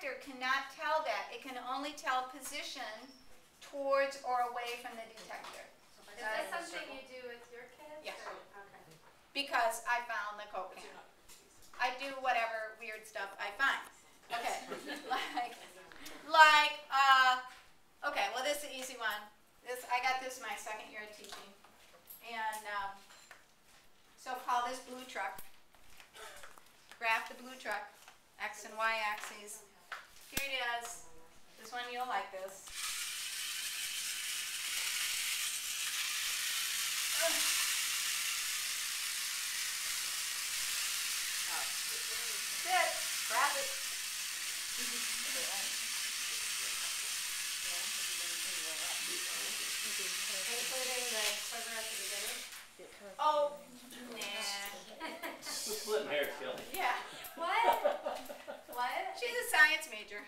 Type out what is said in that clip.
detector cannot tell that. It can only tell position towards or away from the detector. Is this something you do with your kids? Yes. Or? Okay. Because I found the Coke can. I do whatever weird stuff I find. Okay. Okay, well this is an easy one. I got this my second year of teaching. And so call this blue truck. Graph the blue truck, X and Y axes. Here it is. This one you'll like this. Sit. Grab it. Including the quiver at the beginning? Oh, nah. Splitting hairs, Kelly. Yeah. What? What? She's a science major.